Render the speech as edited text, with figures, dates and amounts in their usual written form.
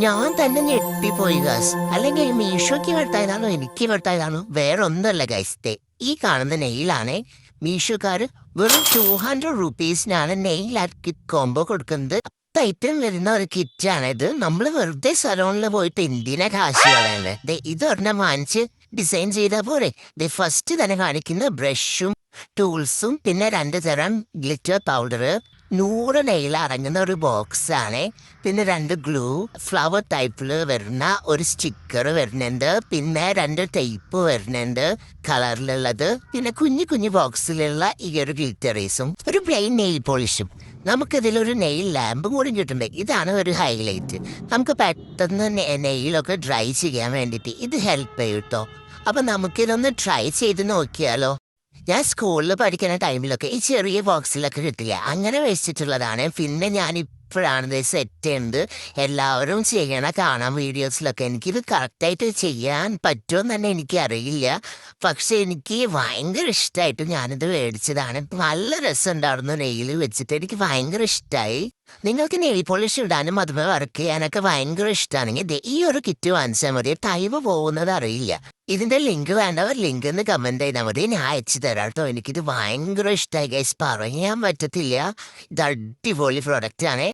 ഞാൻ തന്നെ ഞെട്ടിപ്പോയി ഗൈസ്. അല്ലെങ്കിൽ മീഷോയ്ക്ക് വെട്ടായതാണോ എനിക്ക് വെട്ടായതാണോ വേറെ ഒന്നുമല്ല ഗൈസ്. ഈ കാണുന്ന നെയിലാണ് മീഷോക്കാര് വെറും 200 rupees nail art kit combo കൊടുക്കുന്നത്. ഐറ്റം വരുന്ന ഒരു കിറ്റാണ് ഇത്. നമ്മൾ വെറുതെ സലോണിൽ പോയിട്ട് എന്തിനാ കാശ് കളയുന്നത്? ഇതൊരെണ്ണം വാങ്ങിച്ച് ഡിസൈൻ ചെയ്താൽ പോരെ. ഫസ്റ്റ് തന്നെ കാണിക്കുന്ന ബ്രഷും ടൂൾസും പിന്നെ 2 തരം ഗ്ലിറ്റർ പൗഡർ, 100 നെയിൽ അടങ്ങുന്ന ഒരു ബോക്സാണ്. പിന്നെ 2 ഗ്ലൂ, ഫ്ലവർ ടൈപ്പിൽ വരുന്ന ഒരു സ്റ്റിക്കർ വരുന്നുണ്ട്, പിന്നെ 2 ടൈപ്പ് വരുന്നുണ്ട് കളറിലുള്ളത്, പിന്നെ കുഞ്ഞു കുഞ്ഞു ബോക്സിലുള്ള ഈ ഒരു ഗ്ലിറ്ററീസും ഒരു പ്ലെയിൻ നെയിൽ പോളിഷും. നമുക്കിതിലൊരു നെയിൽ ലാമ്പും കൂടി കിട്ടുന്നുണ്ട്. ഇതാണ് ഒരു ഹൈലൈറ്റ്. നമുക്ക് പെട്ടെന്ന് നെയിലൊക്കെ ഡ്രൈ ചെയ്യാൻ വേണ്ടിയിട്ട് ഇത് ഹെൽപ്പ് ചെയ്യും കേട്ടോ. അപ്പം നമുക്കിതൊന്ന് ട്രൈ ചെയ്ത് നോക്കിയാലോ? ഞാൻ സ്കൂളിൽ പഠിക്കുന്ന ടൈമിലൊക്കെ ഈ ചെറിയ ബോക്സിലൊക്കെ കിട്ടില്ല, അങ്ങനെ വെച്ചിട്ടുള്ളതാണ്. പിന്നെ ഞാനിപ്പോഴാണ് സെറ്റ് ചെയ്യുന്നത്. എല്ലാവരും ചെയ്യണ കാണാം വീഡിയോസിലൊക്കെ. എനിക്കിത് കറക്റ്റായിട്ട് ചെയ്യാൻ പറ്റുമെന്ന് തന്നെ എനിക്കറിയില്ല. പക്ഷെ എനിക്ക് ഭയങ്കര ഇഷ്ടമായിട്ട് ഞാനിത് മേടിച്ചതാണ്. നല്ല രസമുണ്ടായിരുന്നു നെയിൽ വെച്ചിട്ട്. എനിക്ക് ഭയങ്കര ഇഷ്ടമായി. നിങ്ങൾക്ക് നെയിൽ പോളിഷ് ഇടാനും അതുപോലെ വർക്ക് ചെയ്യാനൊക്കെ ഭയങ്കര ഇഷ്ടമാണെങ്കിൽ ഈ ഒരു കിറ്റ് വാങ്ങിച്ചാൽ മതി. ടൈം പോകുന്നത് അറിയില്ല. ഇതിന്റെ ലിങ്ക് വേണ്ടവർ ലിങ്ക് എന്ന് കമന്റ് ചെയ്താൽ മതി, ഞാൻ അയച്ചു തരാം കേട്ടോ. എനിക്കിത് ഭയങ്കര ഇഷ്ടമായി ഗൈസ്, പറയാൻ പറ്റത്തില്ല. ഇത് അടിപൊളി പ്രൊഡക്റ്റ് ആണ്.